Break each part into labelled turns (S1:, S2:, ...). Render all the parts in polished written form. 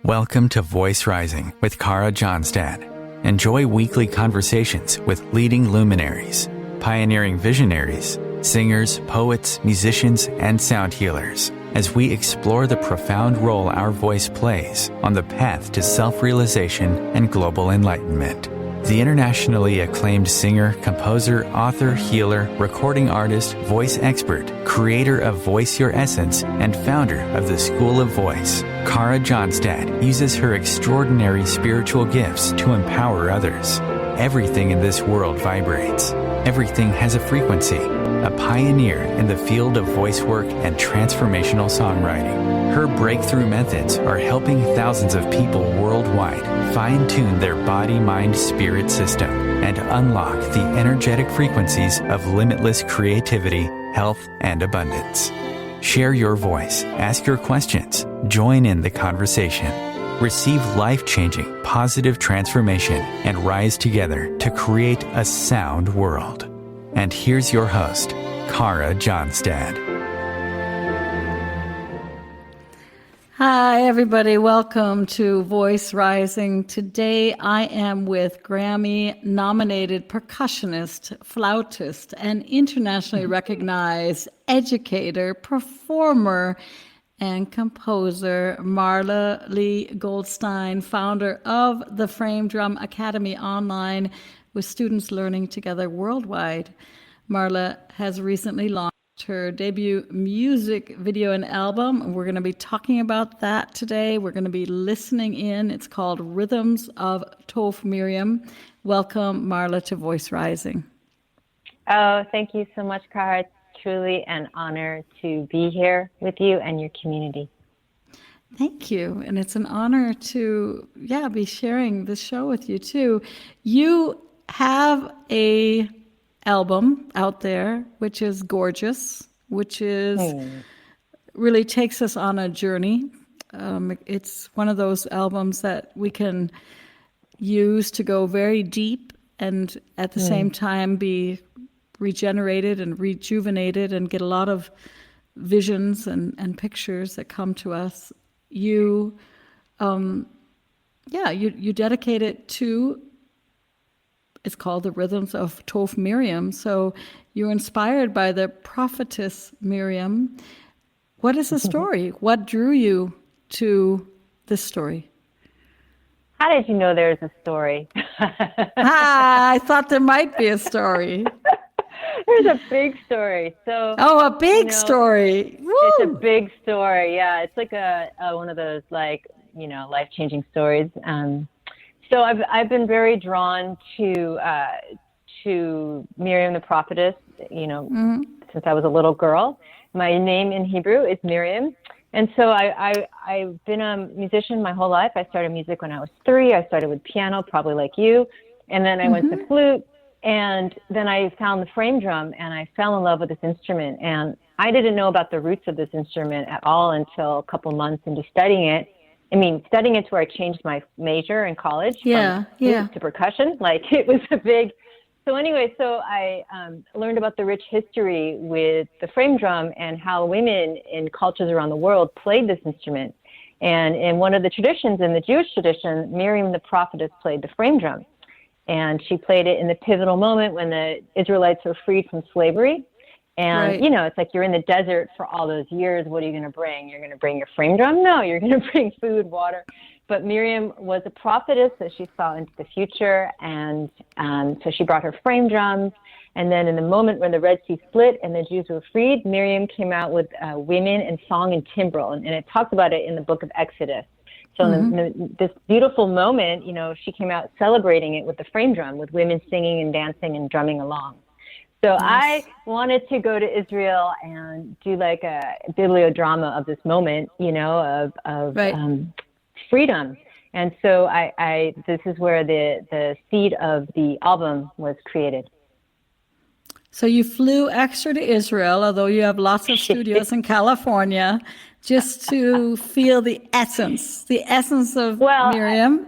S1: Welcome to Voice Rising with Kara Johnstad. Enjoy weekly conversations with leading luminaries, pioneering visionaries, singers, poets, musicians, and sound healers as we explore the profound role our voice plays on the path to self-realization and global enlightenment. The internationally acclaimed singer, composer, author, healer, recording artist, voice expert, creator of Voice Your Essence, and founder of the School of Voice, Kara Johnstad uses her extraordinary spiritual gifts to empower others. Everything in this world vibrates. Everything has a frequency. A pioneer in the field of voice work and transformational songwriting. Her breakthrough methods are helping thousands of people worldwide fine-tune their body-mind-spirit system and unlock the energetic frequencies of limitless creativity, health, and abundance. Share your voice, ask your questions, join in the conversation. Receive life-changing, positive transformation and rise together to create a sound world. And here's your host, Kara Johnstad.
S2: Hi, everybody. Welcome to Voice Rising. Today, I am with Grammy-nominated percussionist, flautist, and internationally recognized educator, performer, and composer Marla Leigh Goldstein, founder of the Frame Drum Academy online, with students learning together worldwide. Marla has recently launched her debut music video and album. We're going to be talking about that today. We're going to be listening in. It's called Rhythms of Toph Miriam. Welcome, Marla, to Voice Rising.
S3: Oh, thank you so much, Kara. It's truly an honor to be here with you and your community.
S2: Thank you. And it's an honor to, be sharing this show with you, too. You have a album out there, which is gorgeous, which is really takes us on a journey. It's one of those albums that we can use to go very deep and at the same time be regenerated and rejuvenated and get a lot of visions and pictures that come to us. You dedicate it to, it's called The Rhythms of Toph Miriam. So you're inspired by the prophetess Miriam. What is the story? What drew you to this story?
S3: How did you know there's a story?
S2: I thought there might be a story.
S3: There's a big story. So
S2: a big story. Woo!
S3: It's a big story. Yeah, it's like a one of those life-changing stories. So I've been very drawn to Miriam the prophetess, since I was a little girl. My name in Hebrew is Miriam. And so I've been a musician my whole life. I started music when I was 3. I started with piano, probably like you. And then I went to flute. And then I found the frame drum, and I fell in love with this instrument. And I didn't know about the roots of this instrument at all until a couple months into studying it. Studying it to where I changed my major in college from flute to percussion. It was a big... So anyway, I learned about the rich history with the frame drum and how women in cultures around the world played this instrument. And in one of the traditions, in the Jewish tradition, Miriam the prophetess played the frame drum. And she played it in the pivotal moment when the Israelites were freed from slavery. And, it's like you're in the desert for all those years. What are you going to bring? You're going to bring your frame drum? No, you're going to bring food, water. But Miriam was a prophetess, so she saw into the future. And so she brought her frame drums. And then in the moment when the Red Sea split and the Jews were freed, Miriam came out with women and song and timbrel. And it talks about it in the book of Exodus. So in this beautiful moment, she came out celebrating it with the frame drum, with women singing and dancing and drumming along. So I wanted to go to Israel and do like a bibliodrama of this moment, of freedom. And so this is where the seed of the album was created.
S2: So you flew extra to Israel, although you have lots of studios in California, just to feel the essence of Miriam.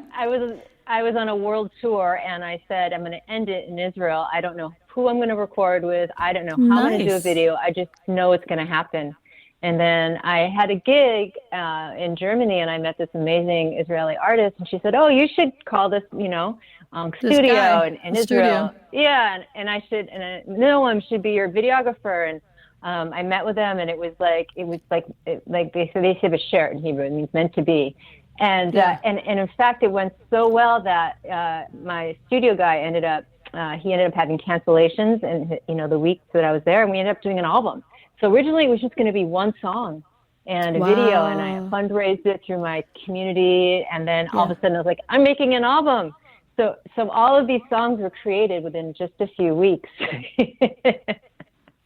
S3: I was on a world tour, and I said, I'm going to end it in Israel. I don't know who I'm going to record with. I don't know how I'm going to do a video. I just know it's going to happen. And then I had a gig in Germany, and I met this amazing Israeli artist, and she said, "Oh, you should call this, studio in Israel." Yeah, and I should, and Noam should be your videographer. And I met with them, and it was like they say b'sher in Hebrew. It means meant to be. And in fact, it went so well that my studio guy ended up having cancellations, and the weeks that I was there, and we ended up doing an album. So originally it was just going to be one song and a video, and I fundraised it through my community, and then all of a sudden I was like, I'm making an album. So all of these songs were created within just a few weeks.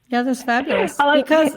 S2: Yeah, that's fabulous. Because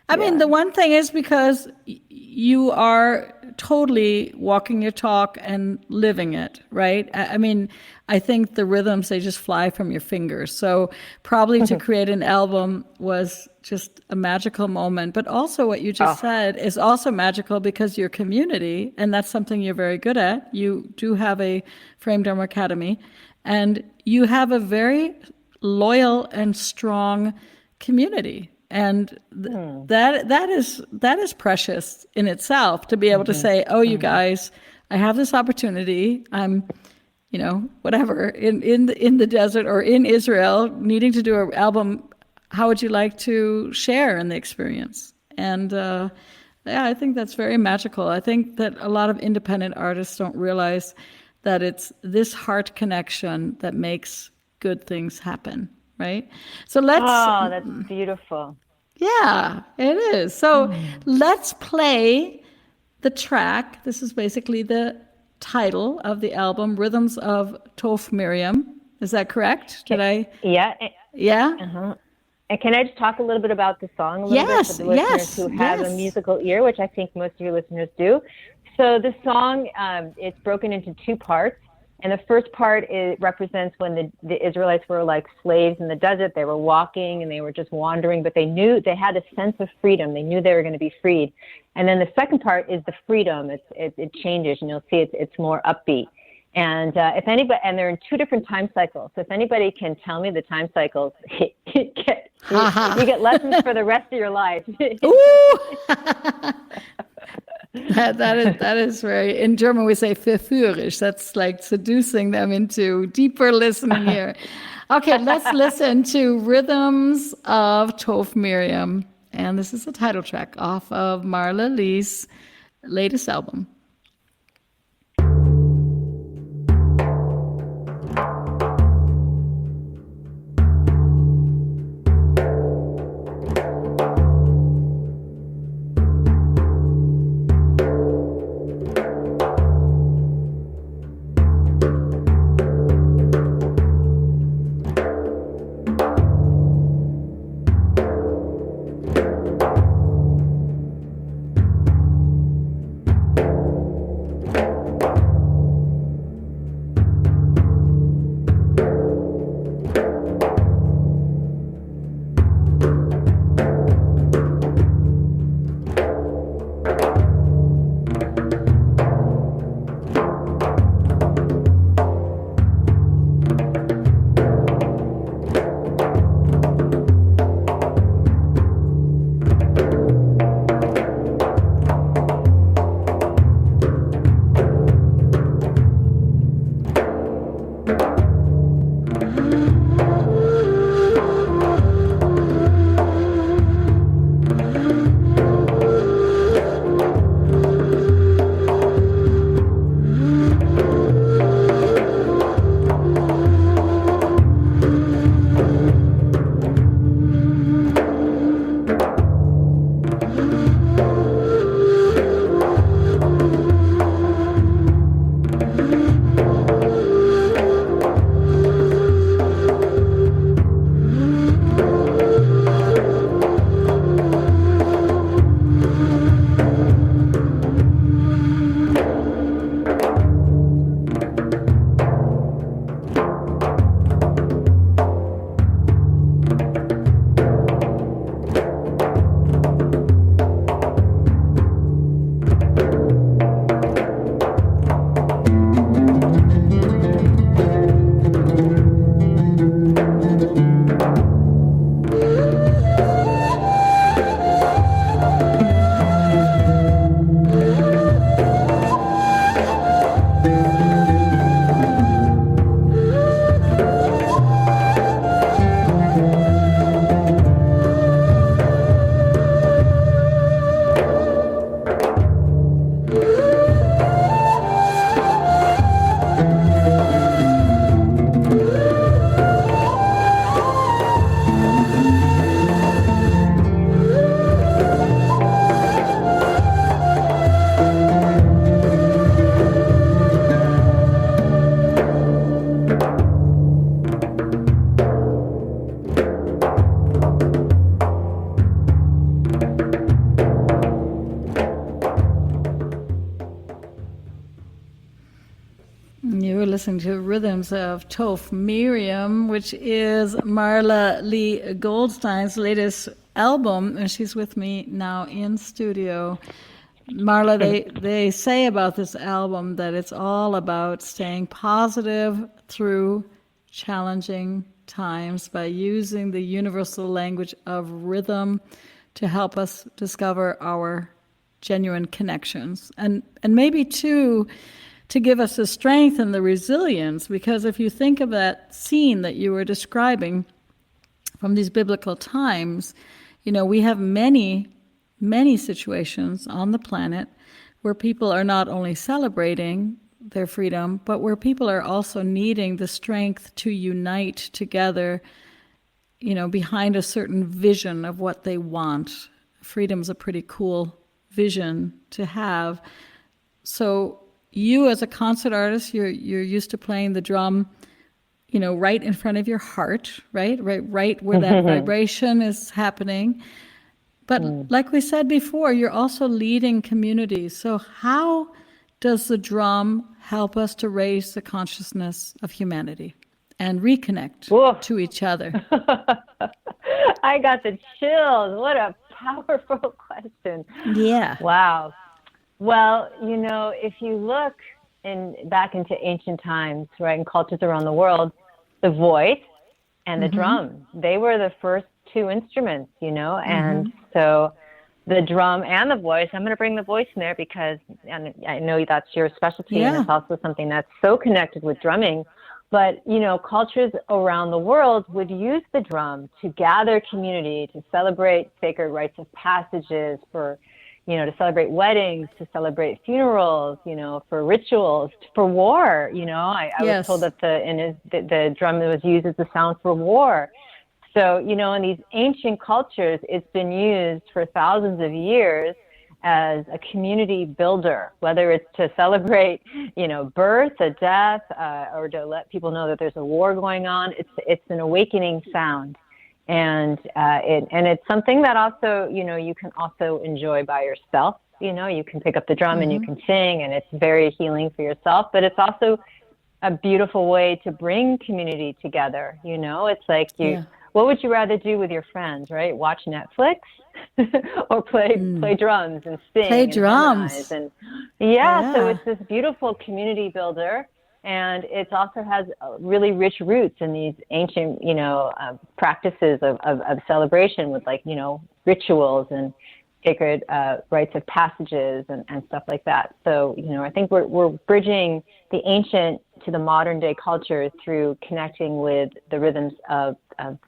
S2: I mean, the one thing is because you are totally walking your talk and living it, right? I mean, I think the rhythms, they just fly from your fingers. So probably to create an album was just a magical moment. But also what you just said is also magical because your community, and that's something you're very good at. You do have a Frame Drum Academy, and you have a very loyal and strong community. And that is precious in itself, to be able to say, oh, you guys, I have this opportunity. I'm, whatever, in the desert or in Israel, needing to do an album. How would you like to share in the experience? And I think that's very magical. I think that a lot of independent artists don't realize that it's this heart connection that makes good things happen. Right? So let's...
S3: Oh, that's beautiful.
S2: Yeah, it is. So let's play the track. This is basically the title of the album, Rhythms of Tov Miriam. Is that correct? Did I?
S3: Yeah.
S2: Yeah?
S3: Uh-huh. And can I just talk a little bit about the song a little bit for the listeners who have a musical ear, which I think most of your listeners do? So the song, it's broken into two parts. And the first part represents when the Israelites were like slaves in the desert. They were walking and they were just wandering, but they knew they had a sense of freedom. They knew they were going to be freed. And then the second part is the freedom. It changes, and you'll see it's more upbeat. And if anybody, and they're in two different time cycles. So if anybody can tell me the time cycles, you get lessons for the rest of your life.
S2: Ooh! That is very, in German we say verführisch. That's like seducing them into deeper listening here. Okay, let's listen to Rhythms of Tov Miriam. And this is the title track off of Marla Leigh's latest album. You were listening to Rhythms of Toph Miriam, which is Marla Leigh Goldstein's latest album, and she's with me now in studio. Marla, they say about this album that it's all about staying positive through challenging times by using the universal language of rhythm to help us discover our genuine connections. And maybe, too, to give us the strength and the resilience, because if you think of that scene that you were describing from these biblical times, we have many situations on the planet where people are not only celebrating their freedom, but where people are also needing the strength to unite together, behind a certain vision of what they want. Freedom's a pretty cool vision to have. So you, as a concert artist, you're used to playing the drum, right in front of your heart, right where that vibration is happening. But like we said before, you're also leading communities. So how does the drum help us to raise the consciousness of humanity and reconnect to each other?
S3: I got the chills. What a powerful question.
S2: Yeah.
S3: Wow. Well, if you look back into ancient times, right, in cultures around the world, the voice and the drum, they were the first two instruments, and so the drum and the voice, I'm going to bring the voice in there because I know that's your specialty, and it's also something that's so connected with drumming. But, cultures around the world would use the drum to gather community, to celebrate sacred rites of passages, for, to celebrate weddings, to celebrate funerals, for rituals, for war. I was told that the drum was used as the sound for war. So, in these ancient cultures, it's been used for thousands of years as a community builder, whether it's to celebrate, birth, a death, or to let people know that there's a war going on. It's an awakening sound. And it's something that also, you can also enjoy by yourself. You can pick up the drum and you can sing, and it's very healing for yourself, but it's also a beautiful way to bring community together. It's like what would you rather do with your friends, right? Watch Netflix or play drums and sing?
S2: Play drums.
S3: So it's this beautiful community builder, and it also has really rich roots in these ancient, practices of celebration with rituals and sacred rites of passages and stuff like that. So, I think we're bridging the ancient to the modern day culture through connecting with the rhythms of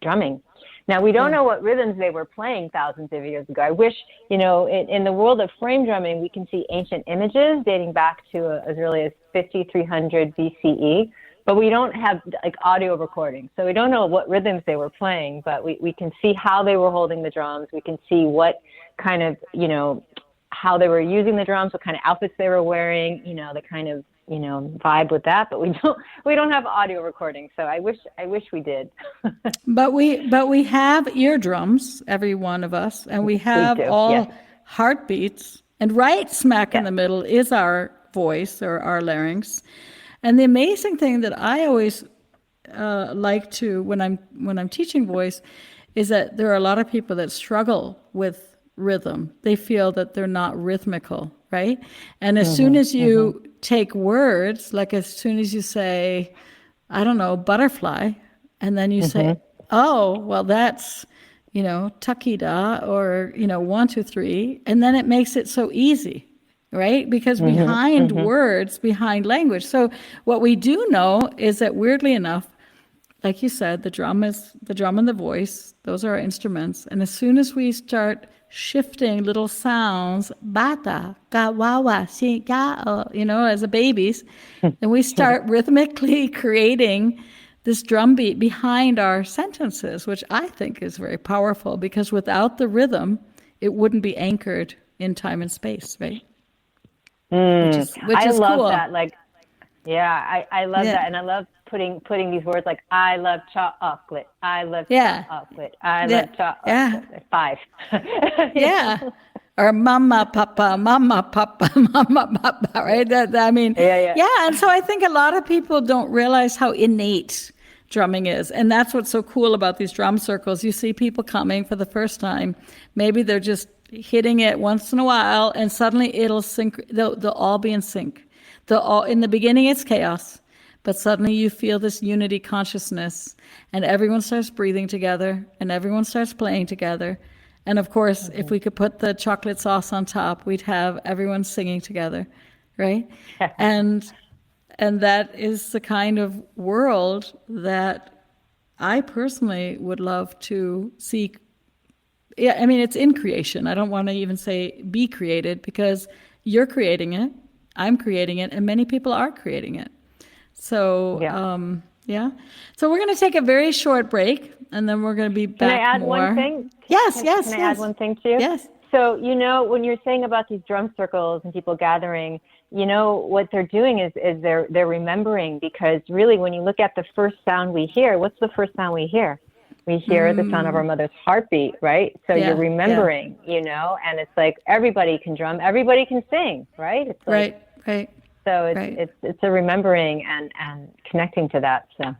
S3: drumming. Now, we don't know what rhythms they were playing thousands of years ago. I wish, in the world of frame drumming, we can see ancient images dating back to as early as 5300 BCE, but we don't have audio recordings. So we don't know what rhythms they were playing, but we can see how they were holding the drums. We can see what kind of, how they were using the drums, what kind of outfits they were wearing, the kind of, vibe with that, but we don't have audio recordings. So I wish we did.
S2: but we have eardrums, every one of us, and we have all heartbeats, and right smack in the middle is our voice or our larynx. And the amazing thing that I always like to, when I'm teaching voice, is that there are a lot of people that struggle with rhythm. They feel that they're not rhythmical, right? And as soon as you take words, like as soon as you say, I don't know, butterfly, and then you say, oh, well, that's, takida, or, 1, 2, 3, and then it makes it so easy, right? Because behind words, behind language. So what we do know is that, weirdly enough, like you said, the drum and the voice, those are our instruments. And as soon as we start shifting little sounds, bata, ga, wawa, si, ga, as a babies, and we start rhythmically creating this drum beat behind our sentences, which I think is very powerful, because without the rhythm, it wouldn't be anchored in time and space, right? Which is
S3: I love
S2: cool.
S3: that. I love that. And I love putting these words like, I love chocolate, I love chocolate, I love chocolate. 5.
S2: or mama, papa, mama, papa, mama, papa, right? Yeah. And so I think a lot of people don't realize how innate drumming is. And that's what's so cool about these drum circles. You see people coming for the first time. Maybe they're just hitting it once in a while, and suddenly it'll sync. They'll all be in sync. In the beginning, it's chaos. But suddenly you feel this unity consciousness, and everyone starts breathing together, and everyone starts playing together. And of course, if we could put the chocolate sauce on top, we'd have everyone singing together, right? and that is the kind of world that I personally would love to see. Yeah, I mean, it's in creation. I don't want to even say be created, because you're creating it, I'm creating it, and many people are creating it. So, So we're going to take a very short break, and then we're going to be back.
S3: Can I add
S2: more.
S3: one thing?
S2: Yes.
S3: Can I add one thing too?
S2: Yes.
S3: So, when you're saying about these drum circles and people gathering, what they're doing is they're remembering, because really when you look at the first sound we hear, what's the first sound we hear? We hear the sound of our mother's heartbeat, right? So you're remembering, and it's like everybody can drum, everybody can sing, right? It's like,
S2: right.
S3: So it's a remembering and connecting to that. So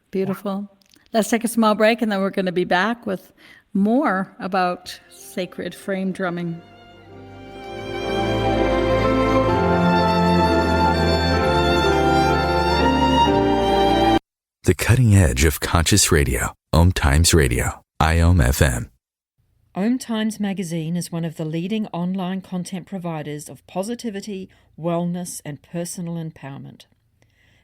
S2: beautiful. Let's take a small break, and then we're going to be back with more about sacred frame drumming.
S1: The cutting edge of conscious radio. OMTimes Radio. IOM FM.
S4: OMTimes magazine is one of the leading online content providers of positivity, wellness, and personal empowerment.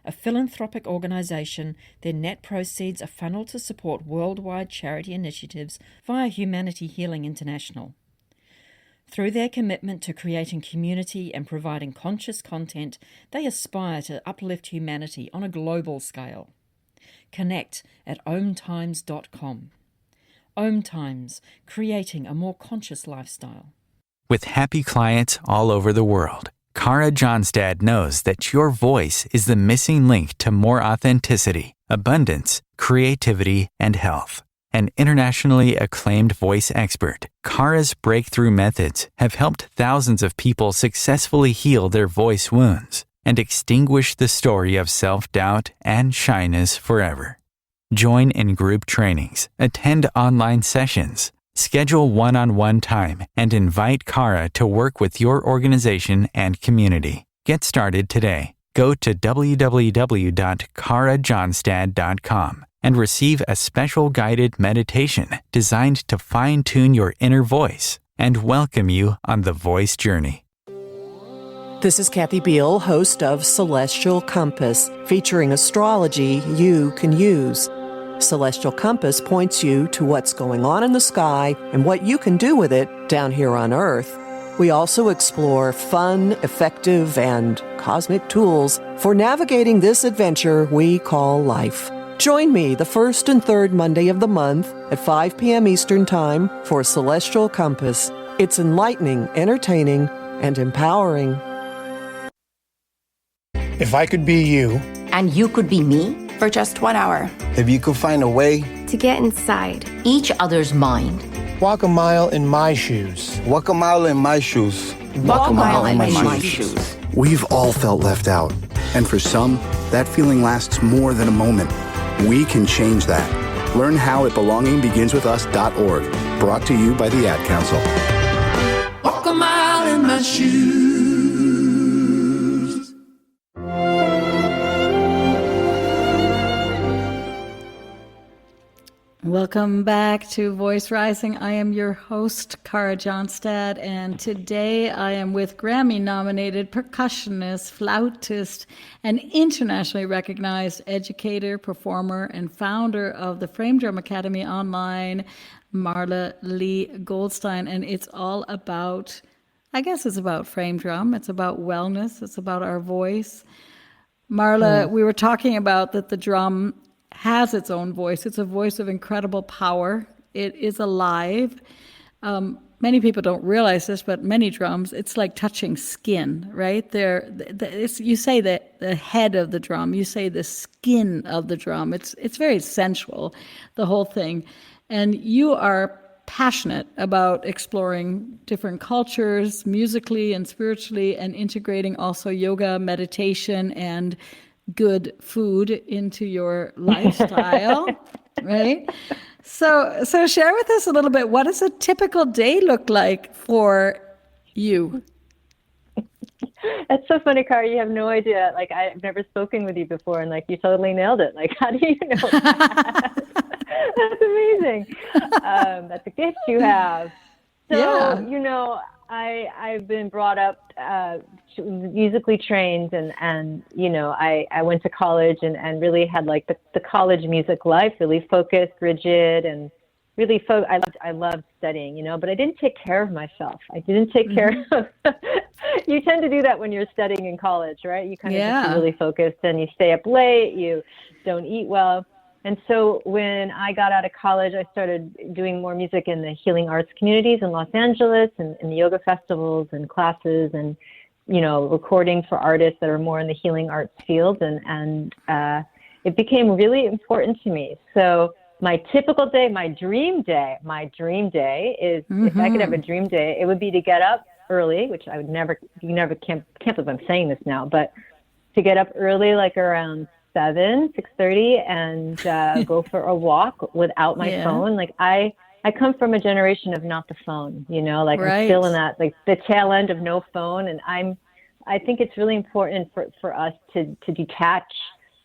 S4: A philanthropic organisation, their net proceeds are funneled to support worldwide charity initiatives via Humanity Healing International. Through their commitment to creating community and providing conscious content, they aspire to uplift humanity on a global scale. Connect at omtimes.com. OMTimes, creating a more conscious lifestyle.
S1: With happy clients all over the world, Kara Johnstad knows that your voice is the missing link to more authenticity, abundance, creativity, and health. An internationally acclaimed voice expert, Kara's breakthrough methods have helped thousands of people successfully heal their voice wounds and extinguish the story of self-doubt and shyness forever. Join in group trainings, attend online sessions, schedule one-on-one time, and invite Kara to work with your organization and community. Get started today. Go to www.karajohnstad.com and receive a special guided meditation designed to fine-tune your inner voice and welcome you on the voice journey.
S5: This is Kathy Beal, host of Celestial Compass, featuring astrology you can use. Celestial Compass points you to what's going on in the sky and what you can do with it down here on Earth. We also explore fun, effective, and cosmic tools for navigating this adventure we call life. Join me the first and third Monday of the month at 5 p.m. Eastern Time for Celestial Compass. It's enlightening, entertaining, and empowering.
S6: If I could be you,
S7: and you could be me, for just 1 hour.
S6: If you could find a way
S7: to get inside each other's mind.
S6: Walk a mile in my shoes.
S8: Walk a mile in my shoes.
S7: Walk a mile in my shoes.
S9: We've all felt left out. And for some, that feeling lasts more than a moment. We can change that. Learn how at belongingbeginswithus.org. Brought to you by the Ad Council.
S10: Walk a mile in my shoes.
S2: Welcome back to Voice Rising. I am your host, Kara Johnstad, and today I am with Grammy-nominated percussionist, flautist, and internationally recognized educator, performer, and founder of the Frame Drum Academy Online, Marla Leigh Goldstein. And it's all about, I guess it's about frame drum. It's about wellness. It's about our voice. Marla, we were talking about that the drum has its own voice. It's a voice of incredible power. It is alive. Many people don't realize this, but many drums, it's like touching skin, right? You say the head of the drum, you say the skin of the drum. It's very sensual, the whole thing. And you are passionate about exploring different cultures musically and spiritually, and integrating also yoga, meditation, and good food into your lifestyle, right? So share with us a little bit, what does a typical day look like for you?
S3: That's so funny, Kara. You have no idea. Like, I've never spoken with you before, and like, you totally nailed it. Like, how do you know that? That's amazing. That's a gift you have. So, you know, I've been brought up musically trained, and you know, I went to college and really had like the college music life, really focused, rigid, and really I loved studying, you know, but I didn't take care of myself. I didn't take care of you tend to do that when you're studying in college, right? You kind of just be really focused, and you stay up late, you don't eat well. And so when I got out of college, I started doing more music in the healing arts communities in Los Angeles, and in the yoga festivals and classes, and, you know, recording for artists that are more in the healing arts field. And it became really important to me. So my typical day, my dream day is, if I could have a dream day, it would be to get up early, which I would can't believe I'm saying this now, but to get up early, like around 6:30, and go for a walk without my phone. Like, I come from a generation of not the phone, you know, like I'm still in that, like the tail end of no phone. And I think it's really important for us to detach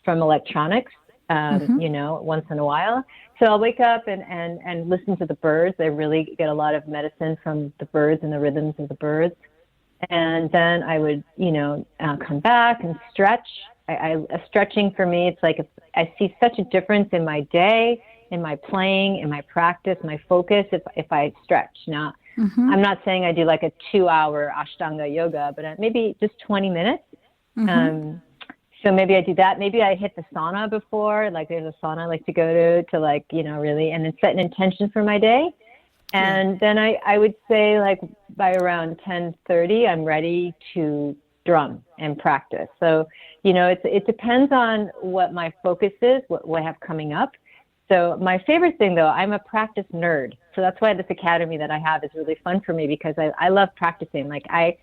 S3: from electronics, you know, once in a while. So I'll wake up and listen to the birds. I really get a lot of medicine from the birds and the rhythms of the birds. And then I would, you know, come back and stretch. Stretching for me, it's like I see such a difference in my day, in my playing, in my practice, my focus, if I stretch. Now, I'm not saying I do like a 2-hour Ashtanga yoga, but maybe just 20 minutes. So maybe I do that. Maybe I hit the sauna before, like there's a sauna I like to go to like, you know, really, and then set an intention for my day. And then I would say, like, by around 10:30, I'm ready to drum and practice. So, you know, it depends on what my focus is, what I have coming up. So my favorite thing, though, I'm a practice nerd. So that's why this academy that I have is really fun for me, because I love practicing. Like, I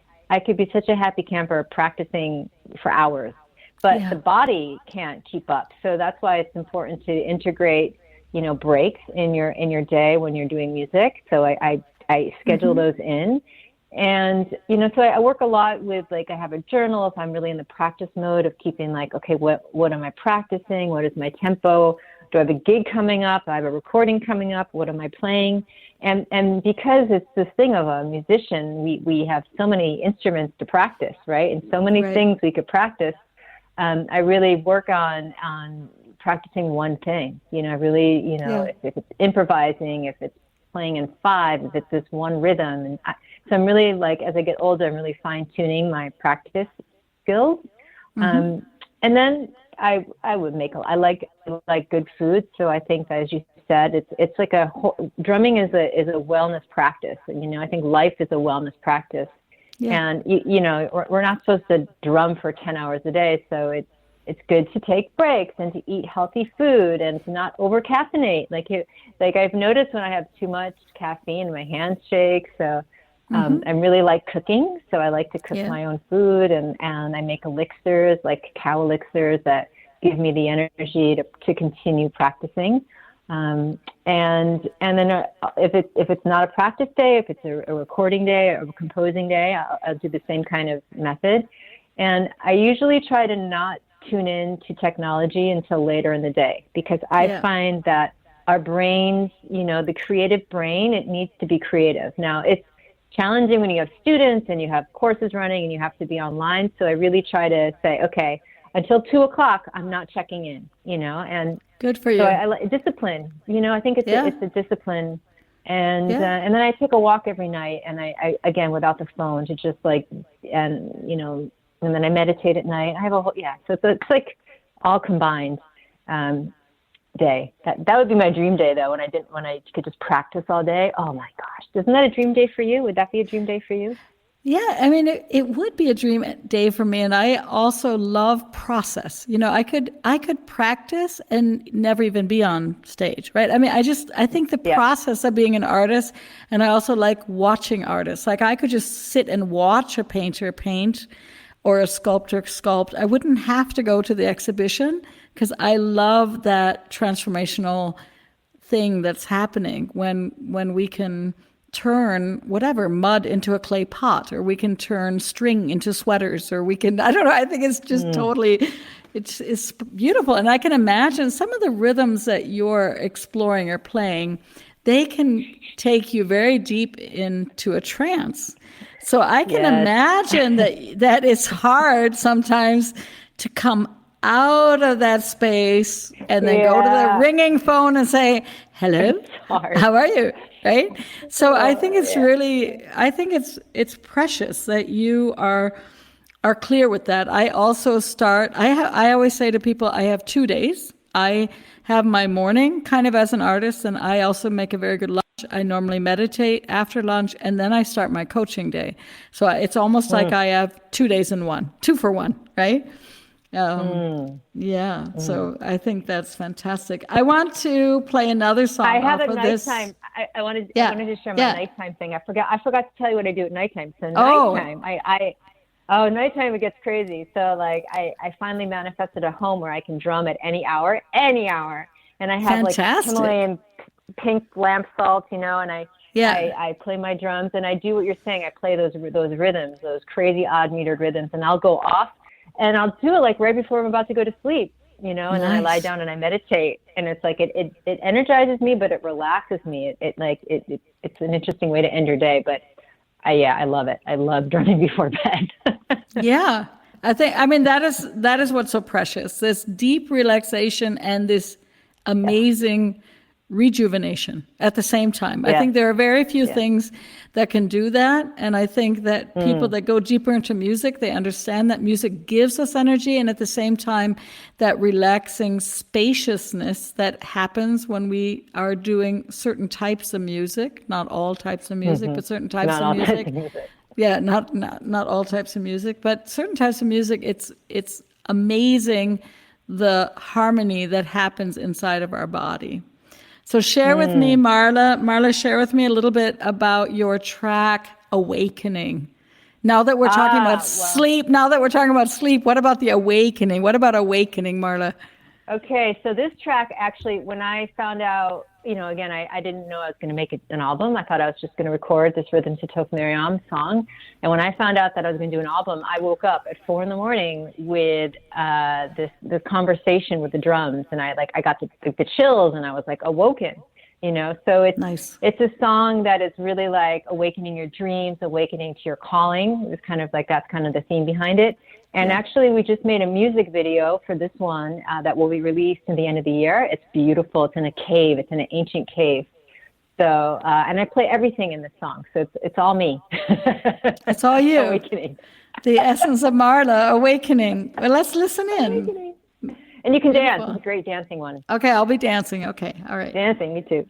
S3: could be such a happy camper practicing for hours, but the body can't keep up. So that's why it's important to integrate, you know, breaks in your day when you're doing music. So I schedule those in. And, you know, so I work a lot with, like, I have a journal if I'm really in the practice mode of keeping, like, okay, what am I practicing? What is my tempo? Do I have a gig coming up? I have a recording coming up. What am I playing? And because it's this thing of a musician, we have so many instruments to practice, right? And so many things we could practice. I really work on practicing one thing. You know, I really, you know, if it's improvising, if it's playing in 5, if it's this one rhythm. And so I'm really, like, as I get older, I'm really fine-tuning my practice skills. And then I like good food. So I think, as you said, it's like drumming is a wellness practice. And, you know, I think life is a wellness practice. And, you know, we're not supposed to drum for 10 hours a day. So it's good to take breaks and to eat healthy food and to not over caffeinate. Like I've noticed when I have too much caffeine, my hands shake. So I really like cooking. So I like to cook my own food, and I make elixirs, like cacao elixirs, that give me the energy to continue practicing. And then if it's not a practice day, if it's a recording day or a composing day, I'll do the same kind of method. And I usually try to not tune in to technology until later in the day, because I find that our brains, you know, the creative brain, it needs to be creative. Now, it's challenging when you have students and you have courses running and you have to be online. So I really try to say, okay, until 2:00, I'm not checking in, you know, and
S2: good for you.
S3: So I like discipline, you know, I think it's a discipline. And then I take a walk every night, and I again, without the phone, to just like, and, you know, and then I meditate at night. I have a whole, so it's like all combined day. That would be my dream day, though, when I could just practice all day. Oh my gosh. Isn't that a dream day for you? Would that be a dream day for you?
S2: Yeah, I mean, it would be a dream day for me, and I also love process. I could practice and never even be on stage, right? I mean, I think the process of being an artist, and I also like watching artists. Like I could just sit and watch a painter paint or a sculptor sculpt. I wouldn't have to go to the exhibition because I love that transformational thing that's happening when we can turn whatever mud into a clay pot, or we can turn string into sweaters, or we can, I don't know, I think it's just totally, it's beautiful. And I can imagine some of the rhythms that you're exploring or playing, they can take you very deep into a trance. So I can imagine that it's hard sometimes to come out of that space and then go to the ringing phone and say, hello, how are you? Right? So I think it's really, I think it's precious that you are clear with that. I also I always say to people, I have 2 days. I have my morning kind of as an artist, and I also make a very good lunch. I normally meditate after lunch, and then I start my coaching day. So it's almost like I have 2 days in one, 2 for 1, right? So I think that's fantastic. I want to play another song.
S3: I have
S2: off
S3: a
S2: of this.
S3: nighttime. I wanted to share my nighttime thing. I forgot to tell you what I do at nighttime. So nighttime, nighttime it gets crazy. So like I finally manifested a home where I can drum at any hour, and I have
S2: fantastic.
S3: like Himalayan pink lamp salts, and I play my drums, and I do what you're saying. I play those rhythms, those crazy odd metered rhythms, and I'll go off. And I'll do it like right before I'm about to go to sleep, and then I lie down and I meditate, and it's like it energizes me, but it relaxes me. It's an interesting way to end your day, but I love it. I love drumming before bed.
S2: Yeah, I mean that is what's so precious. This deep relaxation and this amazing rejuvenation at the same time. I think there are very few things that can do that. And I think that people that go deeper into music, they understand that music gives us energy. And at the same time, that relaxing spaciousness that happens when we are doing certain types of music, not all types of music, but certain types of music. Yeah, not all types of music, but certain types of music, it's amazing the harmony that happens inside of our body. So share with me, Marla. Marla, share with me a little bit about your track, Awakening. Now that we're talking about sleep, what about the awakening? What about Awakening, Marla?
S3: Okay, so this track, actually, when I found out, again, I didn't know I was going to make it an album. I thought I was just going to record this Rhythm to Toph Miriam song. And when I found out that I was going to do an album, I woke up at 4 a.m. with this conversation with the drums. And I got the chills, and I was like awoken, So it's
S2: nice.
S3: It's a song that is really like awakening your dreams, awakening to your calling. It's kind of like that's kind of the theme behind it. And actually, we just made a music video for this one that will be released at the end of the year. It's beautiful. It's in a cave. It's in an ancient cave. So, and I play everything in this song. So it's all me.
S2: It's all you.
S3: Awakening.
S2: The essence of Marla, Awakening. Well, let's listen in.
S3: Awakening. And you can dance. It's a great dancing one.
S2: Okay, I'll be dancing. Okay, all right.
S3: Dancing, me too.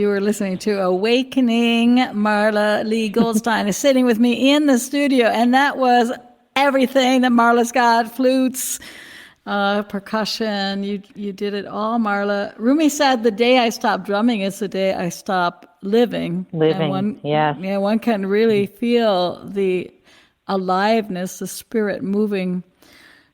S2: You were listening to Awakening. Marla Leigh Goldstein is sitting with me in the studio, and that was everything that Marla's got: flutes, percussion. You did it all, Marla. Rumi said, "The day I stop drumming is the day I stop living."
S3: Living, yes.
S2: Yeah, one can really feel the aliveness, the spirit moving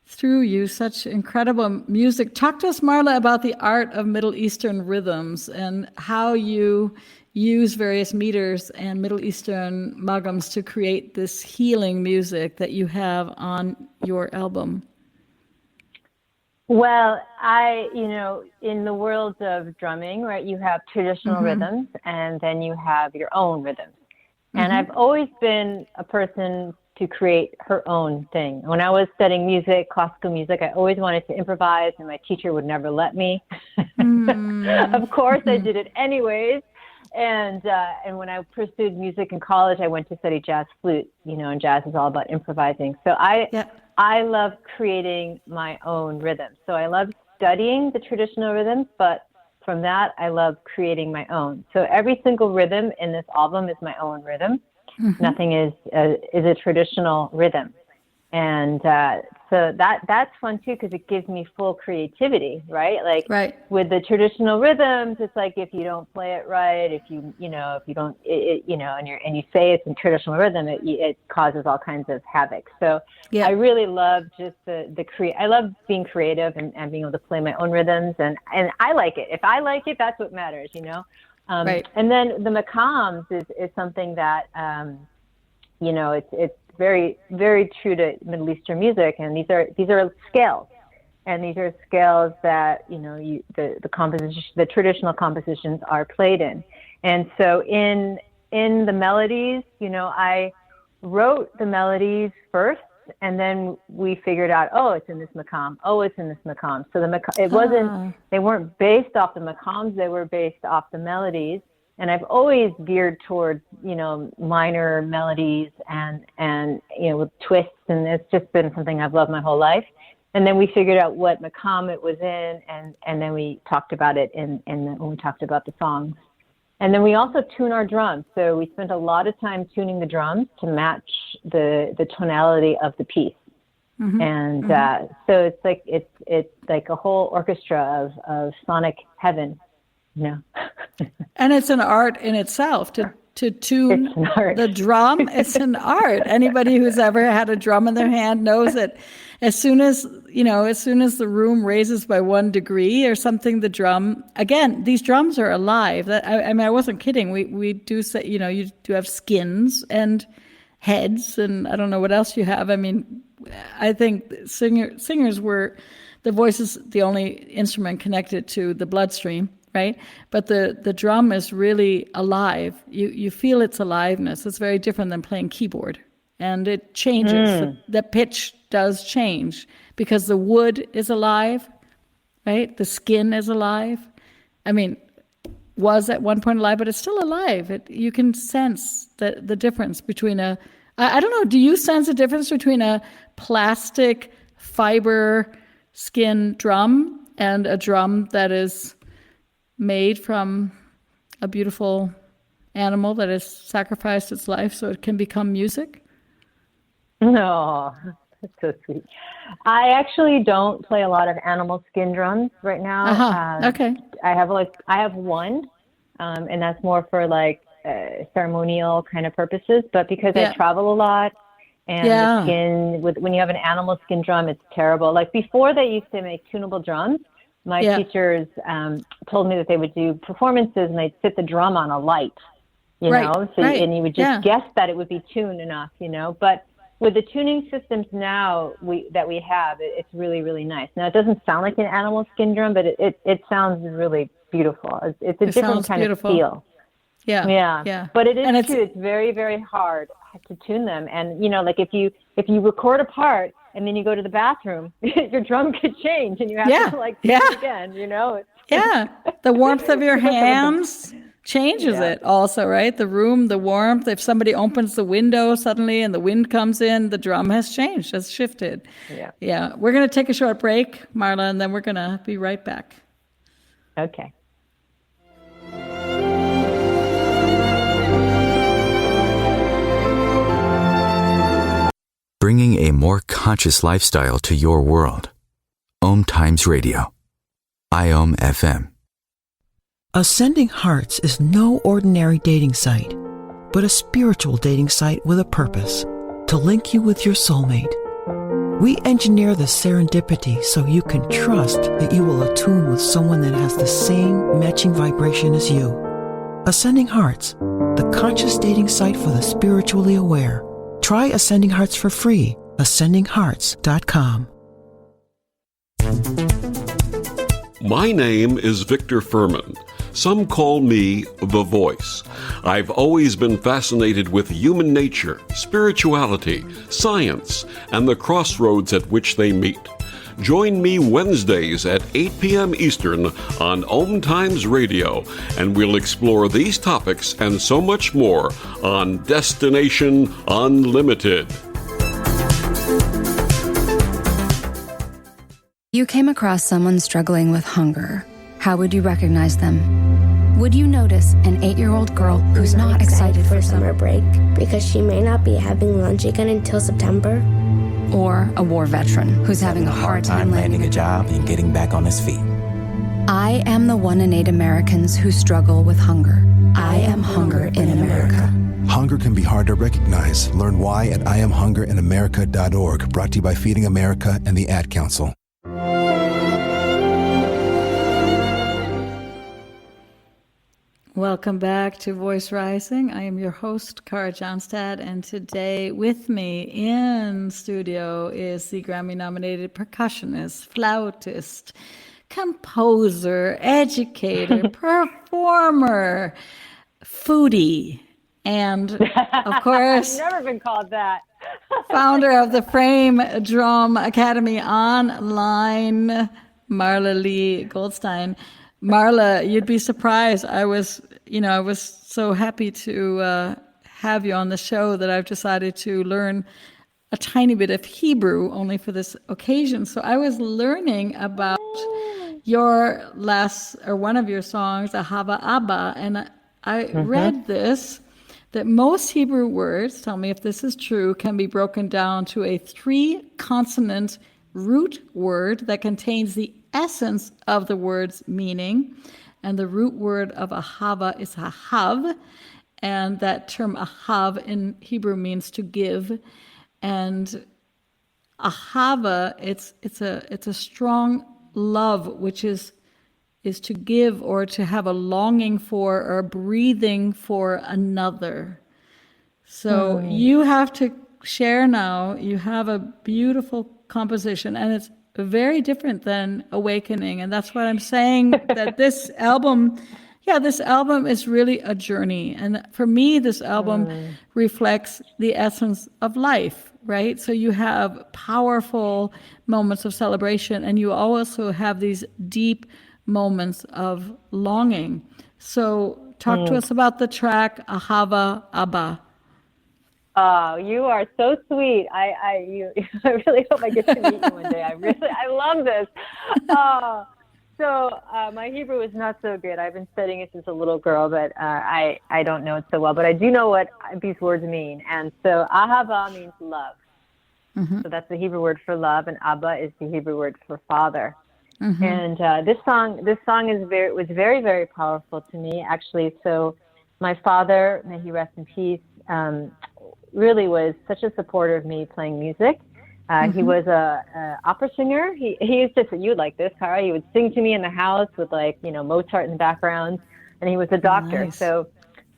S2: through you. Such incredible music. Talk to us, Marla, about the art of Middle Eastern rhythms and how you use various meters and Middle Eastern magams to create this healing music that you have on your album.
S3: Well, in the world of drumming, right, you have traditional rhythms and then you have your own rhythms. And I've always been a person to create her own thing. When I was studying music, classical music, I always wanted to improvise, and my teacher would never let me. Of course, I did it anyways. And when I pursued music in college, I went to study jazz flute, and jazz is all about improvising. So I love creating my own rhythms. So I love studying the traditional rhythms, but from that, I love creating my own. So every single rhythm in this album is my own rhythm. Nothing is a traditional rhythm. And so that's fun too, because it gives me full creativity, right? Like with the traditional rhythms, it's like if you don't play it right, if you don't, and you say it's in traditional rhythm, it causes all kinds of havoc. So I really love just I love being creative and being able to play my own rhythms, and I like it. If I like it, that's what matters, And then the maqams is something that, it's very, very true to Middle Eastern music, and these are scales, and these are scales that the composition, the traditional compositions are played in, and so in the melodies, I wrote the melodies first, and then we figured out, it's in this maqam. It's in this maqam. So it wasn't. They weren't based off the maqams. They were based off the melodies. And I've always veered towards, minor melodies and with twists. And it's just been something I've loved my whole life. And then we figured out what maqam it was in. And then we talked about it when we talked about the songs. And then we also tune our drums. So we spent a lot of time tuning the drums to match the tonality of the piece. And so it's like a whole orchestra of sonic heaven.
S2: And it's an art in itself to tune the drum. It's an art. Anybody who's ever had a drum in their hand knows that as soon as the room raises by 1 degree or something, the drum, again, these drums are alive. I wasn't kidding. We do say, you do have skins and heads, and I don't know what else you have. I mean, I think singers were, the voice is the only instrument connected to the bloodstream. Right? But the drum is really alive. You feel its aliveness. It's very different than playing keyboard. And it changes. The pitch does change because the wood is alive, right? The skin is alive. I mean, was at one point alive, but it's still alive. You can sense the difference between I don't know, do you sense a difference between a plastic fiber skin drum and a drum that is made from a beautiful animal that has sacrificed its life so it can become music?
S3: No, that's so sweet. I actually don't play a lot of animal skin drums right now.
S2: Okay.
S3: I have one, and that's more for ceremonial kind of purposes. But because I travel a lot, and the skin, when you have an animal skin drum, it's terrible. Like before, they used to make tunable drums. My teachers told me that they would do performances and they'd sit the drum on a light, and you would just guess that it would be tuned enough, But with the tuning systems now that we have, it's really, really nice. Now, it doesn't sound like an animal skin drum, but it sounds really beautiful. It's a different kind of feel. Yeah. But it is true. It's very, very hard to tune them. And, if you record a part, and then you go to the bathroom, your drum could change, and you have to tune it again,
S2: The warmth of your hands changes it also, right? The room, the warmth. If somebody opens the window suddenly and the wind comes in, the drum has changed, has shifted. Yeah. We're going to take a short break, Marla, and then we're going to be right back.
S3: Okay.
S1: bringing a more conscious lifestyle to your world. OMTimes Radio. IOM FM.
S11: Ascending Hearts is no ordinary dating site, but a spiritual dating site with a purpose, to link you with your soulmate. We engineer the serendipity so you can trust that you will attune with someone that has the same matching vibration as you. Ascending Hearts, the conscious dating site for the spiritually aware. Try Ascending Hearts for free. AscendingHearts.com.
S12: My name is Victor Furman. Some call me the Voice. I've always been fascinated with human nature, spirituality, science, and the crossroads at which they meet. Join me Wednesdays at 8 p.m. Eastern on OMTimes Radio, and we'll explore these topics and so much more on Destination Unlimited.
S13: You came across someone struggling with hunger. How would you recognize them? Would you notice an 8-year-old girl who's not excited for summer break
S14: because she may not be having lunch again until September?
S13: Or a war veteran who's having a hard time landing
S15: a job and getting back on his feet?
S13: I am the 1 in 8 Americans who struggle with hunger. I am hunger in America.
S16: Hunger can be hard to recognize. Learn why at IamHungerInAmerica.org. Brought to you by Feeding America and the Ad Council.
S2: Welcome back to Voice Rising. I am your host, Kara Johnstad, and today with me in studio is the Grammy-nominated percussionist, flautist, composer, educator, performer, foodie, and, of course,
S3: I've never been called that.
S2: founder of the Frame Drum Academy online, Marla Leigh Goldstein. Marla, you'd be surprised. I was so happy to have you on the show that I've decided to learn a tiny bit of Hebrew only for this occasion. So I was learning about your one of your songs, Ahava Abba, and I read this, that most Hebrew words, tell me if this is true, can be broken down to a 3-consonant root word that contains the essence of the word's meaning. And the root word of ahava is ahav, and that term ahav in Hebrew means to give. And ahava, it's a strong love, which is to give or to have a longing for or breathing for another. So you have to share now. You have a beautiful composition, and it's very different than Awakening. And that's what I'm saying, that this album is really a journey. And for me, this album reflects the essence of life, right? So you have powerful moments of celebration, and you also have these deep moments of longing. So talk to us about the track Ahava Abba.
S3: Oh, you are so sweet. I really hope I get to meet you one day. I love this. So my Hebrew is not so good. I've been studying it since a little girl, but I don't know it so well. But I do know what these words mean. And so Ahava means love. So that's the Hebrew word for love, and Abba is the Hebrew word for father. And this song was very, very powerful to me, actually. So my father, may he rest in peace, really was such a supporter of me playing music. He was a opera singer. He used to, you like this, Kara, he would sing to me in the house with Mozart in the background, and he was a doctor. Nice. So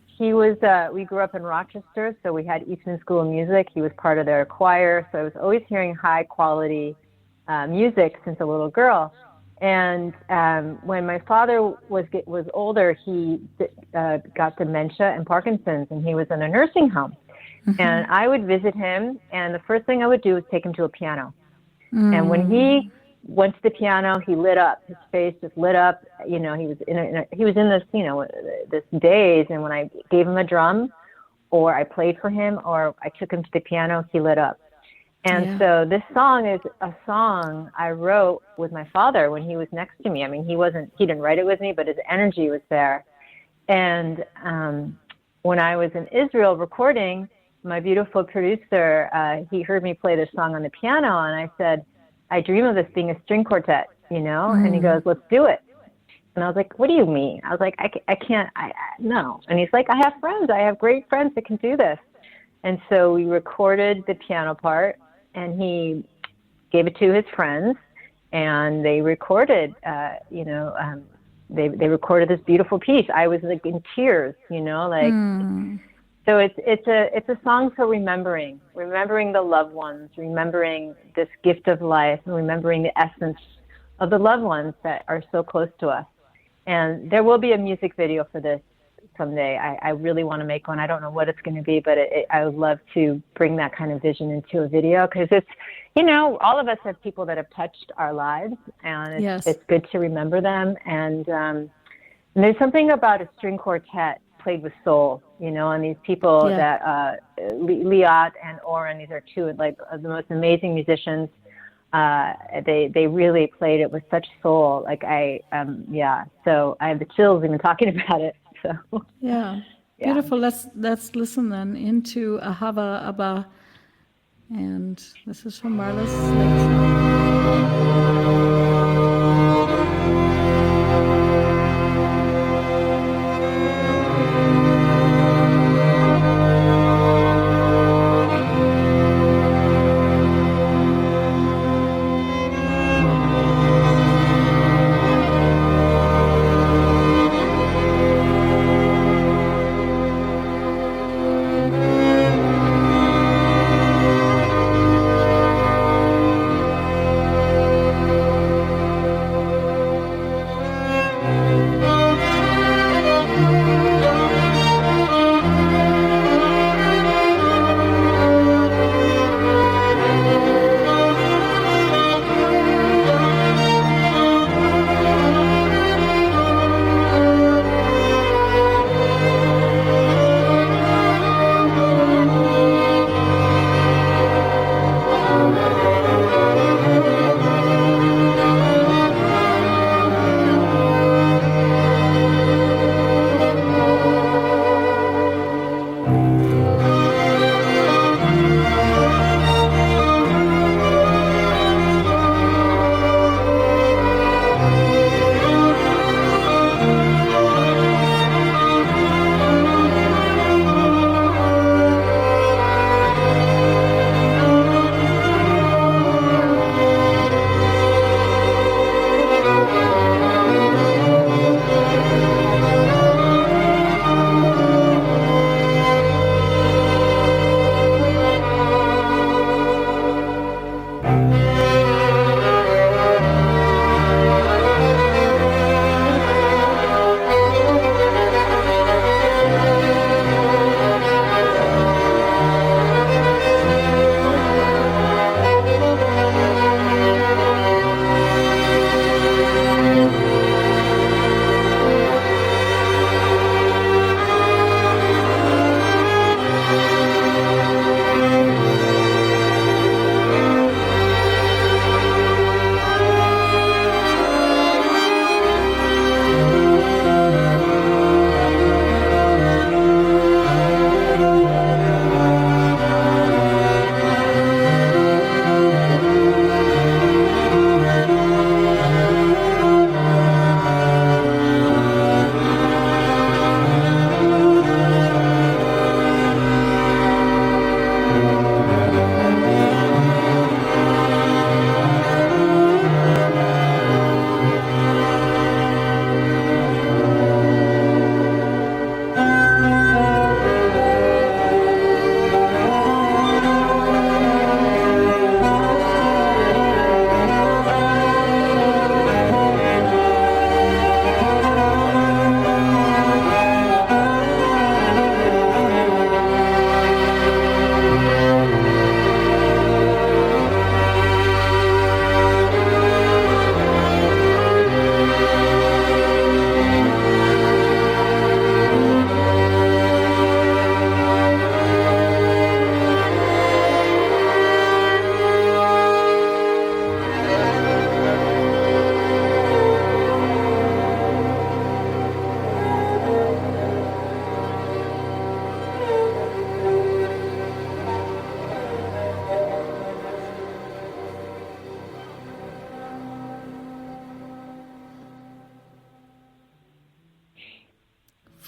S3: he was, we grew up in Rochester, so we had Eastman School of Music. He was part of their choir, so I was always hearing high quality music since a little girl. And when my father was older, he got dementia and Parkinson's, and he was in a nursing home. And I would visit him, and the first thing I would do was take him to a piano. And when he went to the piano, he lit up. His face just lit up. He was in this, this daze. And when I gave him a drum, or I played for him, or I took him to the piano, he lit up. And so this song is a song I wrote with my father when he was next to me. I mean, he didn't write it with me, but his energy was there. And when I was in Israel recording, my beautiful producer, he heard me play this song on the piano, and I said, I dream of this being a string quartet, and he goes, let's do it. And I was like, what do you mean? I was like, I can't, no. And he's like, I have friends. I have great friends that can do this. And so we recorded the piano part, and he gave it to his friends, and they recorded, they recorded this beautiful piece. I was like in tears, So it's a song for remembering the loved ones, remembering this gift of life, and remembering the essence of the loved ones that are so close to us. And there will be a music video for this someday. I really want to make one. I don't know what it's going to be, but I would love to bring that kind of vision into a video, because it's, all of us have people that have touched our lives, and it's good to remember them. And there's something about a string quartet played with soul, and these people that Liat and Oren, these are two like the most amazing musicians. They really played it with such soul. Like so I have the chills even talking about it. So
S2: beautiful. Let's listen then into Ahava Abba, and this is from Marla Leigh.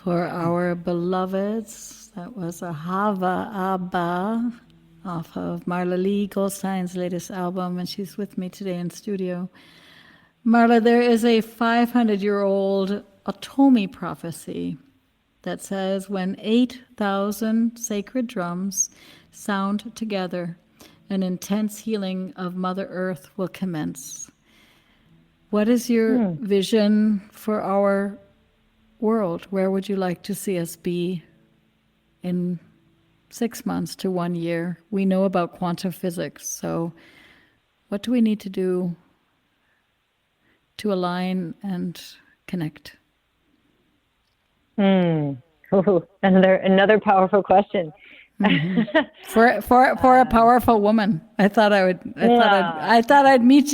S2: For our beloveds, that was a Hava Abba off of Marla Leigh Goldstein's latest album, and she's with me today in studio. Marla, there is a 500-year-old Otomi prophecy that says when 8,000 sacred drums sound together, an intense healing of Mother Earth will commence. What is your vision for our world? Where would you like to see us be in 6 months to 1 year? We know about quantum physics, so what do we need to do to align and connect?
S3: Another powerful question.
S2: Mm-hmm. For a powerful woman, I thought I'd meet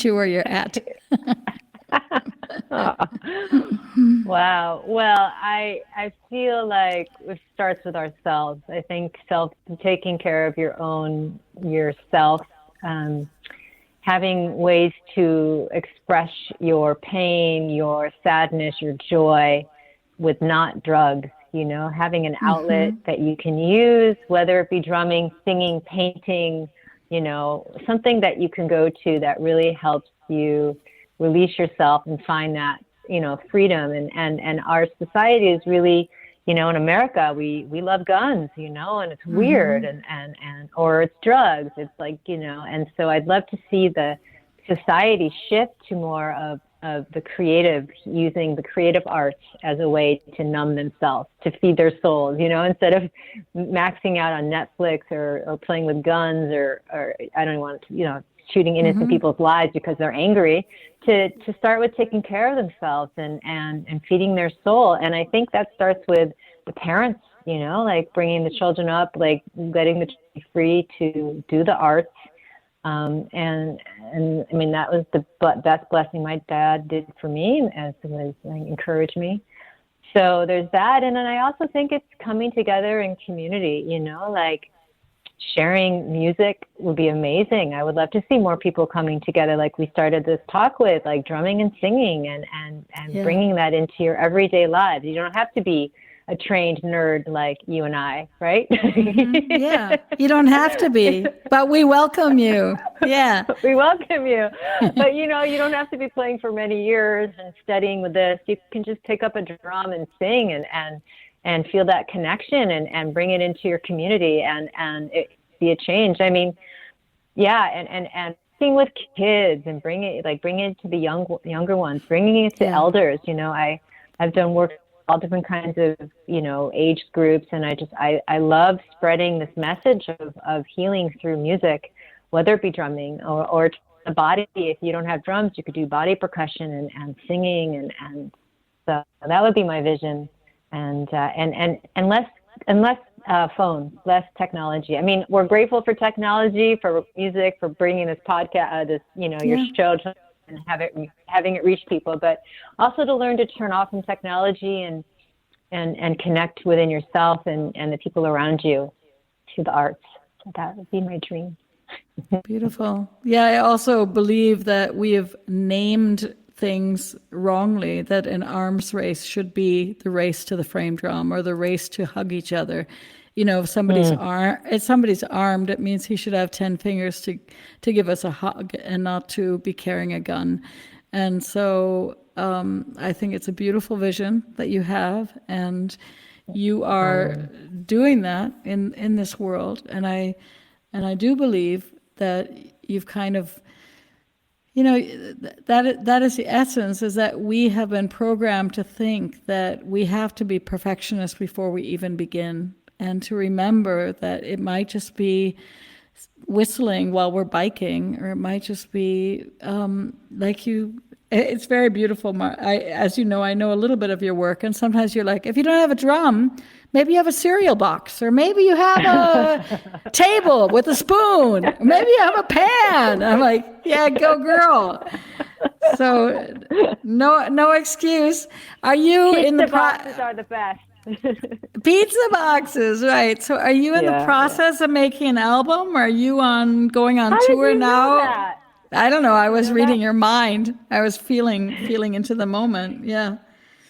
S2: you where you're at.
S3: Wow. Well, I feel like it starts with ourselves. I think taking care of yourself, having ways to express your pain, your sadness, your joy with not drugs, having an outlet that you can use, whether it be drumming, singing, painting, something that you can go to that really helps you release yourself and find that, freedom. And our society is really, in America, we love guns, and it's weird or it's drugs. It's like, and so I'd love to see the society shift to more of the creative, using the creative arts as a way to numb themselves, to feed their souls, instead of maxing out on Netflix or playing with guns or I don't want to, shooting innocent people's lives because they're angry, to start with taking care of themselves and feeding their soul. And I think that starts with the parents, like bringing the children up, like letting the children be free to do the arts. And I mean, that was the best blessing my dad did for me, as was encouraged me. So there's that. And then I also think it's coming together in community, like sharing music would be amazing. I would love to see more people coming together, like we started this talk with, like drumming and singing and bringing that into your everyday lives. You don't have to be a trained nerd like you and I, right?
S2: Yeah, you don't have to be, but we welcome you. Yeah.
S3: We welcome you. But, you don't have to be playing for many years and studying with this. You can just pick up a drum and sing and feel that connection and bring it into your community and see a change. I mean, yeah, and sing with kids and bring it to the younger ones, bringing it to elders. I've done work all different kinds of, age groups. And I love spreading this message of healing through music, whether it be drumming or the body. If you don't have drums, you could do body percussion and singing. And so that would be my vision. And less phones, less technology. I mean, we're grateful for technology, for music, for bringing this podcast, your show to and having it reach people, but also to learn to turn off from technology and connect within yourself and the people around you to the arts. That would be my dream.
S2: Beautiful. Yeah, I also believe that we have named things wrongly, that an arms race should be the race to the frame drum or the race to hug each other. If somebody's armed, it means he should have 10 fingers to give us a hug and not to be carrying a gun. And so I think it's a beautiful vision that you have, and you are doing that in this world. And I do believe that you've kind of, that is the essence, is that we have been programmed to think that we have to be perfectionists before we even begin. And to remember that it might just be whistling while we're biking, or it might just be it's very beautiful. As you know, I know a little bit of your work, and sometimes you're like, if you don't have a drum, maybe you have a cereal box, or maybe you have a table with a spoon, or maybe you have a pan. I'm like, yeah, go girl. So no excuse. Are you in the
S3: boxes are the best.
S2: Pizza boxes, right? So, are you in the process of making an album? Or are you going on tour now? I don't know. I was reading your mind. I was feeling into the moment. Yeah.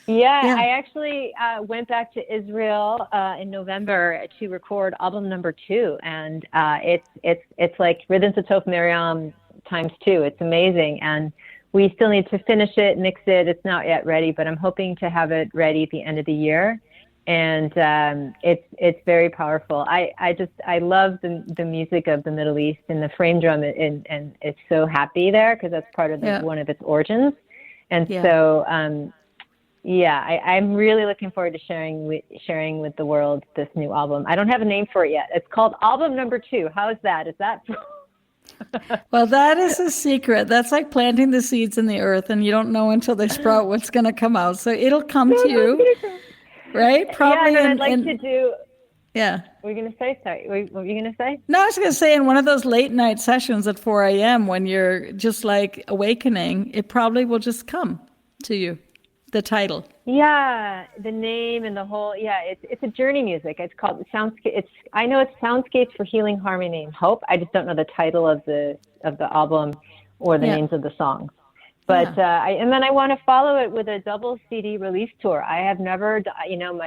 S3: Yeah, I actually went back to Israel in November to record album number 2, and it's like Rhythms of Toph Miriam ×2. It's amazing, and we still need to finish it, mix it. It's not yet ready, but I'm hoping to have it ready at the end of the year. And it's very powerful. I love the music of the Middle East and the frame drum, and it's so happy there because that's part of one of its origins. And so I'm really looking forward to sharing with the world this new album. I don't have a name for it yet. It's called Album Number 2. How is that? Is that?
S2: Well, that is a secret. That's like planting the seeds in the earth, and you don't know until they sprout what's going to come out. So it'll come to you. Right? Probably.
S3: Yeah, and I'd like to do.
S2: Yeah.
S3: What were you going to say? Sorry. What were you going to say?
S2: No, I was going to say in one of those late night sessions at 4 a.m. when you're just like awakening, it probably will just come to you. The title.
S3: Yeah, the name and the whole. Yeah, it's a journey music. It's called Soundscape. I know it's Soundscapes for Healing, Harmony, and Hope. I just don't know the title of the album or the names of the songs. But and then I want to follow it with a double CD release tour. I have never,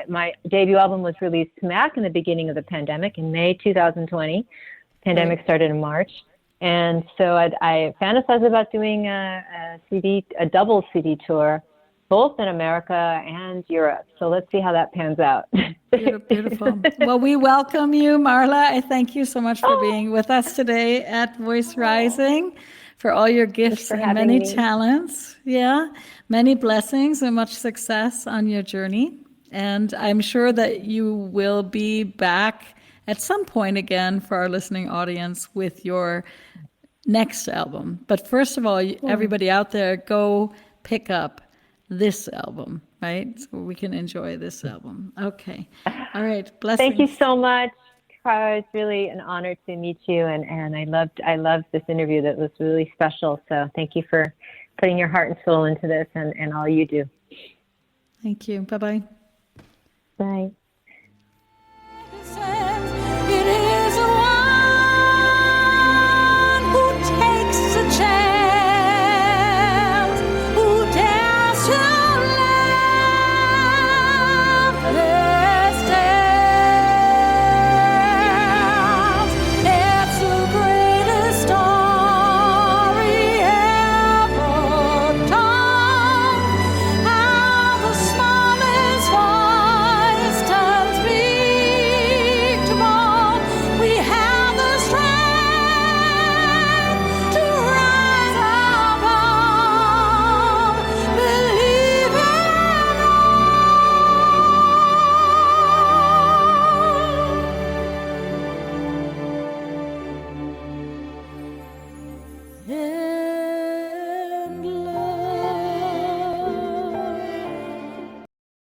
S3: my debut album was released smack in the beginning of the pandemic in May 2020. Pandemic started in March, and so I fantasized about doing a double CD tour, both in America and Europe. So let's see how that pans out.
S2: Beautiful. Well, we welcome you, Marla. I thank you so much for being with us today at Voice Rising. For all your gifts and many talents. Yeah, many blessings and much success on your journey. And I'm sure that you will be back at some point again for our listening audience with your next album. But first of all, everybody out there, go pick up this album, right? So we can enjoy this album. Okay. All right. Blessings.
S3: Thank you so much. It's really an honor to meet you, and I loved this interview. That was really special. So thank you for putting your heart and soul into this and all you do.
S2: Thank you. Bye-bye.
S3: Bye.